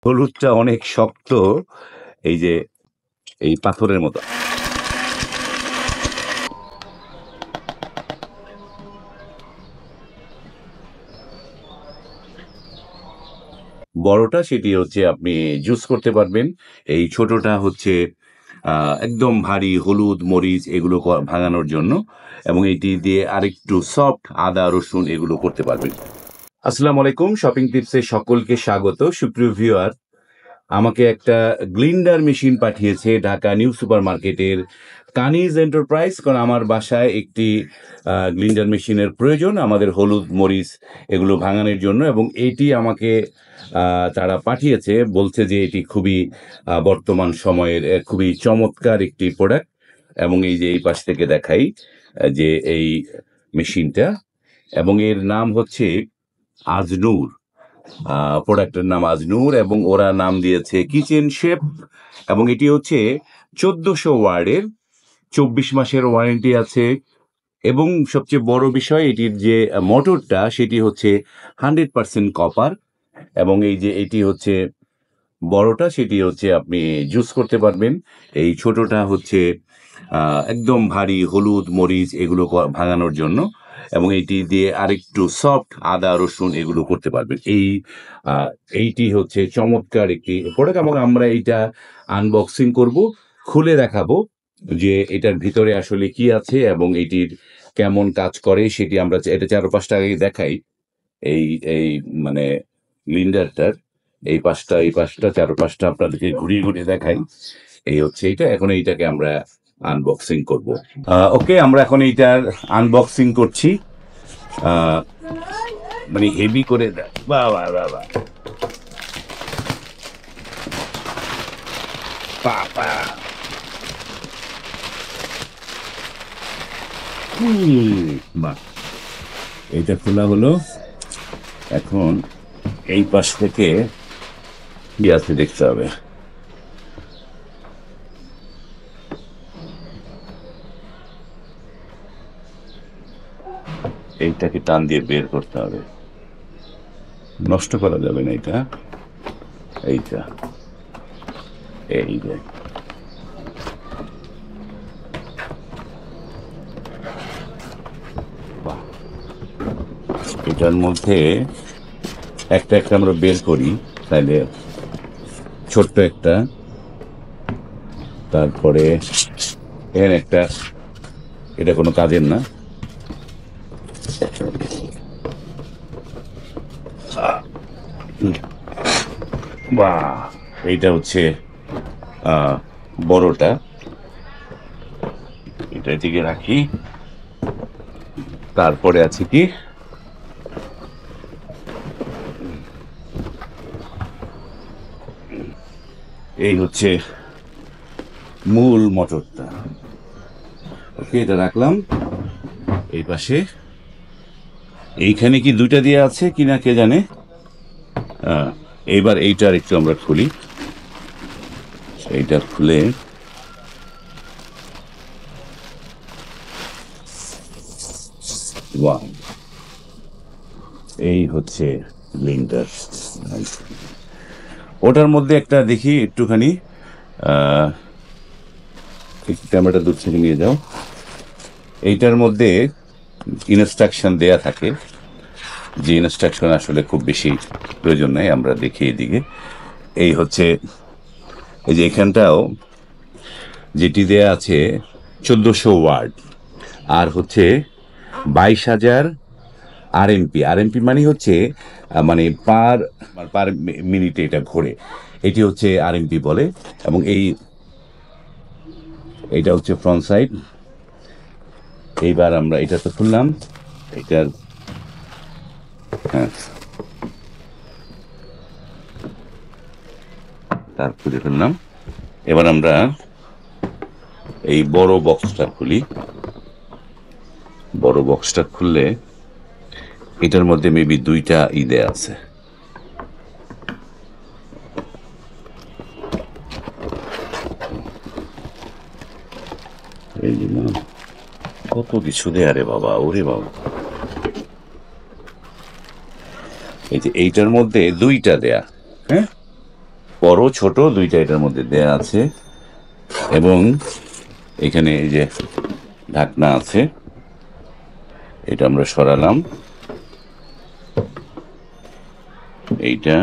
হলুদটা অনেক শক্ত, এই যে এই পাথরের মতো। বড়টা সেটি হচ্ছে আপনি জুস করতে পারবেন। এই ছোটটা হচ্ছে একদম ভারী হলুদ, মরিচ এগুলো ভাঙানোর জন্য, এবং এটি দিয়ে আরেকটু সফট আদা, রসুন এগুলো করতে পারবেন। আসসালামু আলাইকুম, শপিং টিপসে সকলকে স্বাগত। সুপ্রিয় ভিউয়ার, আমাকে একটা গ্লিন্ডার মেশিন পাঠিয়েছে ঢাকা নিউ সুপার মার্কেটের কানিজ এন্টারপ্রাইজ, কারণ আমার বাসায় একটি গ্লিন্ডার মেশিনের প্রয়োজন আমাদের হলুদ, মরিচ এগুলো ভাঙানোর জন্য, এবং এটি আমাকে তারা পাঠিয়েছে, বলছে যে এটি খুবই বর্তমান সময়ের খুবই চমৎকার একটি প্রোডাক্ট। এবং এই যে এই পাশ থেকে দেখাই যে এই মেশিনটা, এবং এর নাম হচ্ছে আজনুর। প্রোডাক্টের নাম আজনুর, এবং ওরা নাম দিয়েছে কিচেন শেফ, এবং এটি হচ্ছে 1400 ওয়ার্ডের, 24 মাসের ওয়ারেন্টি আছে। এবং সবচেয়ে বড় বিষয়, এটির যে মোটরটা সেটি হচ্ছে 100% কপার, এবং এই যে এটি হচ্ছে বড়টা সেটি হচ্ছে আপনি জুস করতে পারবেন। এই ছোটটা হচ্ছে একদম ভারী হলুদ, মরিচ এগুলো ভাঙানোর জন্য, এবং এইটি দিয়ে আরেকটু সফট আদা, রসুন এগুলো করতে পারবেন। এইটি হচ্ছে চমৎকার একটি প্রোডাক্ট, এবং আমরা এইটা আনবক্সিং করব, খুলে দেখাবো যে এটার ভিতরে আসলে কি আছে এবং এটির কেমন কাজ করে সেটি আমরা এটা 4-5টা আগে দেখাই। এই এই মানে লিন্ডারটার এই পাশটা, এই পাশটা, 4-5টা আপনাদেরকে ঘুরিয়ে ঘুরিয়ে দেখাই। এই হচ্ছে এইটা, এখন এইটাকে আমরা আনবক্সিং করব। ওকে, আমরা এখন এইটার আনবক্সিং করছি। আহ, মানে হেভি করে বাবা বাবা বাবা। বাহ, এইটা খোলা হলো। এখন এই পাশ থেকে কি আছে দেখতে হবে। এইটাকে টান দিয়ে বের করতে হবে, নষ্ট করা যাবে না এটা। এইটা এই যে বাহ, এটার মধ্যে একটা একটা আমরা বের করি তাহলে। ছোট্ট একটা, তারপরে এখানে একটা, এটা কোনো কাজের না। বাহ, এইটা হচ্ছে বড়টা, এটা এদিকে রাখি। তারপরে আছে কি, এই হচ্ছে মূল মোটরটা। ওকে, এটা রাখলাম এই পাশে। এইখানে কি দুইটা দিয়ে আছে কিনা কে জানে। এইবার এইটার একটু আমরা খুলি। এইটা খুলে ওয়াও, এই হচ্ছে ব্লেন্ডার। ওটার মধ্যে একটা দেখি একটুখানি, ক্যামেরাটা দূর থেকে নিয়ে যাও। এইটার মধ্যে ইনস্ট্রাকশন দেয়া থাকে, যে ইনস্ট্রাকশন আসলে খুব বেশি প্রয়োজন নেই, আমরা দেখি এদিকে। এই হচ্ছে, এই যে এখানটাও যেটি দেয়া আছে 1400 ওয়ার্ড, আর হচ্ছে 22,000 আরএমপি। আরএমপি মানে হচ্ছে মানে পার পার মিনিটে এটা ঘোরে, এটি হচ্ছে আরএমপি বলে। এবং এইটা হচ্ছে ফ্রন্ট সাইড। এইবার আমরা এটা তো খুললাম, এটার হ্যাঁ, তার খুলে ফেললাম। এবার আমরা এই বড় বক্সটা খুলি। বড় বক্সটা খুললে এটার মধ্যে মেবি দুইটা দেয়া আছে। এই যে না, কত কিছু দেয়া রে বাবা, ওরে বাবা। এই যে এইটার মধ্যে দুইটা দেয়া, হ্যাঁ, বড় ছোট দুইটা এটার মধ্যে দেয়া আছে, এবং এখানে এই যে ঢাকনা আছে, এটা আমরা সরালাম। এইটা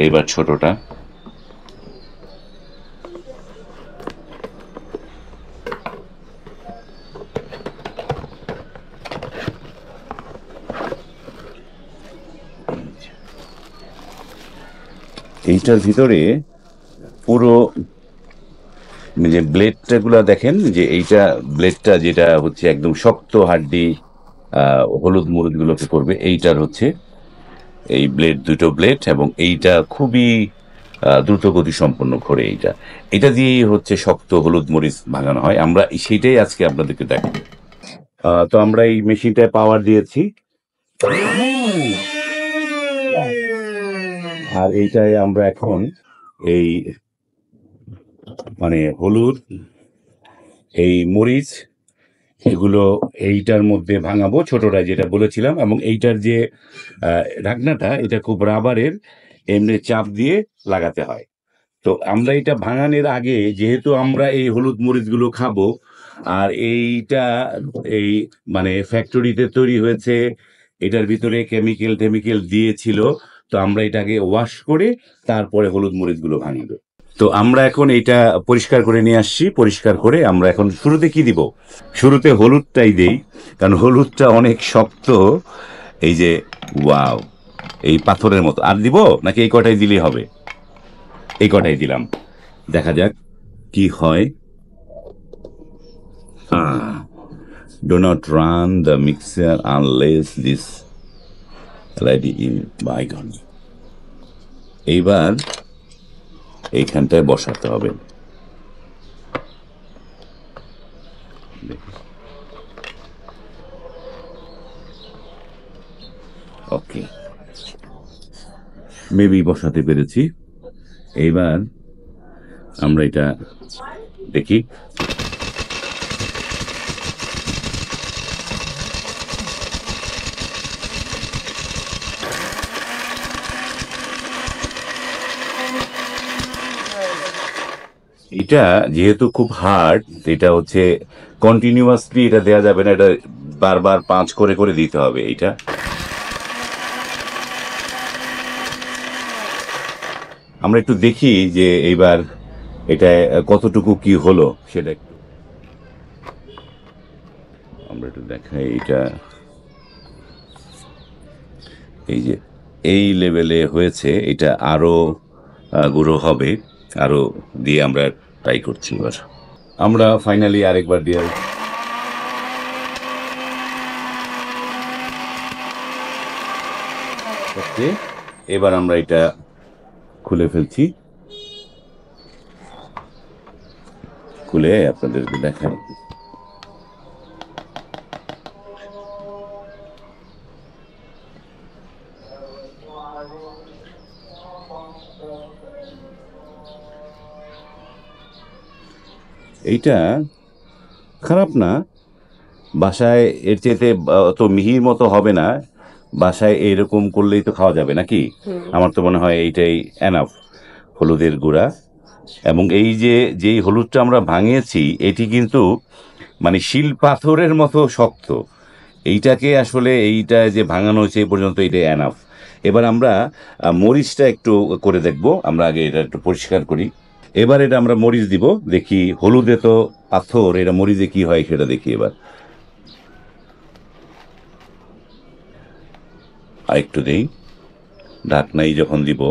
এইবার ছোটটা, এইটার ভিতরে পুরো যে ব্লেডটা গুলা দেখেন, যে এইটা ব্লেডটা যেটা হচ্ছে একদম শক্ত হাড্ডি হলুদ মরিচ গুলোকে করবে, এইটার হচ্ছে এই ব্লেড, দুটো ব্লেড, এবং এইটা খুবই দ্রুত গতি সম্পন্ন করে। এইটা এটা দিয়েই হচ্ছে শক্ত হলুদ মরিচ ভাঙানো হয়। আমরা সেইটাই আজকে আপনাদেরকে দেখাবো। তো আমরা এই মেশিনটায় পাওয়ার দিয়েছি, আর এইটায় আমরা এখন এই মানে হলুদ, এই মরিচ, এগুলো এইটার মধ্যে ভাঙাবো, ছোটটা যেটা বলেছিলাম। এবং এইটার যে ঢাকনাটা, এটা খুব রাবারের, এমনি চাপ দিয়ে লাগাতে হয়। তো আমরা এটা ভাঙানোর আগে, যেহেতু আমরা এই হলুদ মরিচগুলো খাবো, আর এইটা এই মানে ফ্যাক্টরিতে তৈরি হয়েছে, এটার ভিতরে কেমিক্যাল টেমিক্যাল দিয়েছিল, তো আমরা এটাকে ওয়াশ করে তারপরে হলুদ মরিচগুলো ভাঙবো। তো আমরা এখন এটা পরিষ্কার করে নিয়ে আসছি। পরিষ্কার করে আমরা এখন শুরুতে কি দিব? শুরুতে হলুদটাই দেই, কারণ হলুদটা অনেক শক্ত। এই যে, ওয়াও, এই পাথরের মতো। আর দিব নাকি এই কটাই দিলেই হবে? এই কটাই দিলাম, দেখা যাক কি হয়। Do not run the mixer unless this ready in bygone. এইবার এইখানটায় বসাতে হবে। ওকে, মেবি বসাতে পেরেছি। এইবার আমরা এটা দেখি। এটা যেহেতু খুব হার্ড, এটা হচ্ছে কন্টিনিউয়াসলি এটা দেয়া যাবে না, এটা বারবার পাঁচ করে করে দিতে হবে। এটা আমরা একটু দেখি যে এইবার এটা কতটুকু কি হলো, সেটা একটু আমরা একটু দেখাই। এটা এই যে এই লেভেলে হয়েছে, এটা আরো গুঁড়ো হবে, আরো দিয়ে আমরা ট্রাই করছি। এবার আমরা ফাইনালি আরেকবার দিয়ে, ওকে, এবার আমরা এটা খুলে ফেলছি। খুলে আপনাদেরকে দেখাই। এইটা খারাপ না, বাসায় এর চেয়েতে অত মিহির মতো হবে না। বাসায় এরকম করলেই তো খাওয়া যাবে নাকি? আমার তো মনে হয় এইটাই এনাফ, হলুদের গুঁড়া। এবং এই যে যেই হলুদটা আমরা ভাঙিয়েছি, এটি কিন্তু মানে শিল পাথরের মতো শক্ত। এইটাকে আসলে এইটা যে ভাঙানো হয়েছে এই পর্যন্ত, এটা এনাফ। এবার আমরা মরিচটা একটু করে দেখব। আমরা আগে এটা একটু পরিষ্কার করি। এবার এটা আমরা মরিচ দিব, দেখি। হলুদে তো পাথর, এটা মরিচে কি হয় সেটা দেখি এবার। আরেকটু দেই, ঢাকনাই যখন দিব।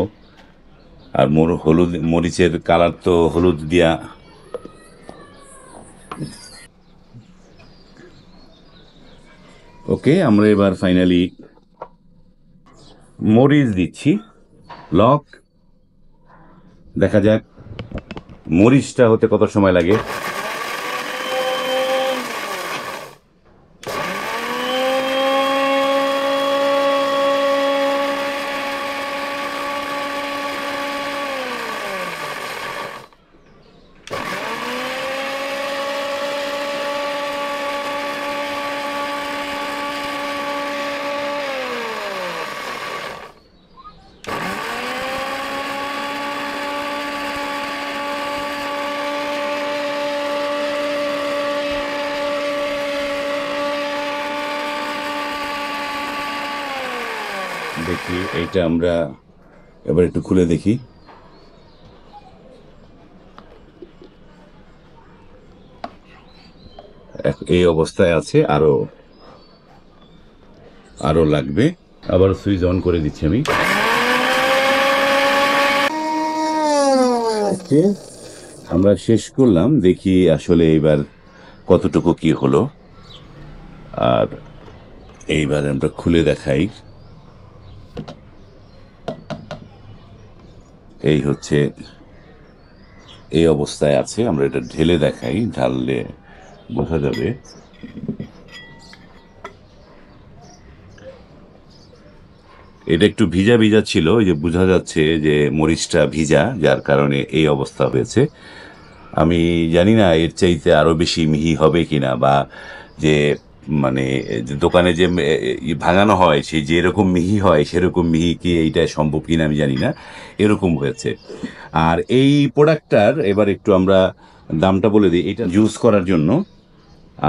আর হলুদ মরিচের কালার তো হলুদ দিয়া। ওকে, আমরা এবার ফাইনালি মরিচ দিচ্ছি। লক, দেখা যাক মরিচটা হতে কত সময় লাগে। দেখি এইটা আমরা এবার একটু খুলে দেখি। এই অবস্থায় আছে, আরো আরো লাগবে। আবার সুইচ অন করে দিচ্ছি আমি। আমরা শেষ করলাম, দেখি আসলে এইবার কতটুকু কি হলো। আর এইবার আমরা খুলে দেখাই। এই হচ্ছে এই অবস্থায় আছে। আমরা এটা ঢেলে দেখাই, ঢাললে বোঝা যাবে। এটা একটু ভিজা ভিজা ছিল, ওই যে বোঝা যাচ্ছে যে মরিচটা ভিজা, যার কারণে এই অবস্থা হয়েছে। আমি জানি না এর চাইতে আরো বেশি মিহি হবে কিনা, বা যে মানে যে দোকানে যে ভাঙানো হয় সে যেরকম মিহি হয় সেরকম মিহি কি এইটা সম্ভব কিনা আমি জানি না, এরকম হয়েছে। আর এই প্রোডাক্টটার এবার একটু আমরা দামটা বলে দিই। এটা জুস করার জন্য,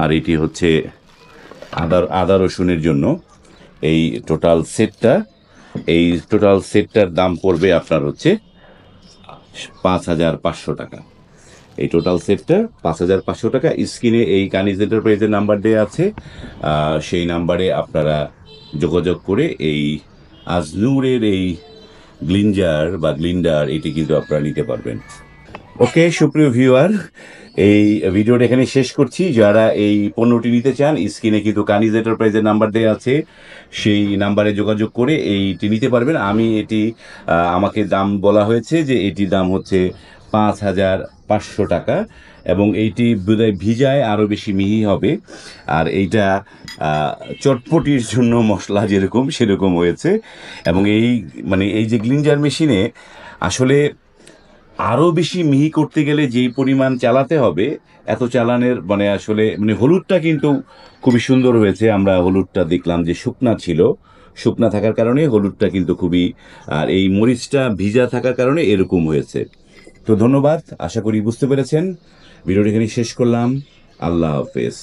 আর এটি হচ্ছে আদা রসুনের জন্য। এই টোটাল সেটটার দাম পড়বে আপনার হচ্ছে 5,500 টাকা। এই টোটাল সেটটা 5,500 টাকা। স্ক্রিনে এই কানিজ এন্টারপ্রাইজের নাম্বার দেওয়া আছে, সেই নাম্বারে আপনারা যোগাযোগ করে এই আজনুরের এই গ্লিন্ডার এটি কিন্তু আপনারা নিতে পারবেন। ওকে সুপ্রিয় ভিউয়ার, এই ভিডিওটা এখানে শেষ করছি। যারা এই পণ্যটি নিতে চান, স্ক্রিনে কিন্তু কানিজ এন্টারপ্রাইজের নাম্বার দেওয়া আছে, সেই নাম্বারে যোগাযোগ করে এইটি নিতে পারবেন। আমি এটি আমাকে দাম বলা হয়েছে যে এটির দাম হচ্ছে 5,500 টাকা, এবং এইটি বোধহয় ভিজায় আরও বেশি মিহি হবে। আর এইটা চটপটির জন্য মশলা যেরকম সেরকম হয়েছে। এবং এই যে গ্লিঞ্জার মেশিনে আসলে আরও বেশি মিহি করতে গেলে যেই পরিমাণ চালাতে হবে, এত চালানের আসলে হলুদটা কিন্তু খুবই সুন্দর হয়েছে। আমরা হলুদটা দেখলাম যে শুকনা থাকার কারণে হলুদটা কিন্তু খুবই, আর এই মরিচটা ভিজা থাকার কারণে এরকম হয়েছে। তো ধন্যবাদ, আশা করি বুঝতে পেরেছেন। ভিডিওটি এখানে শেষ করলাম। আল্লাহ হাফেজ।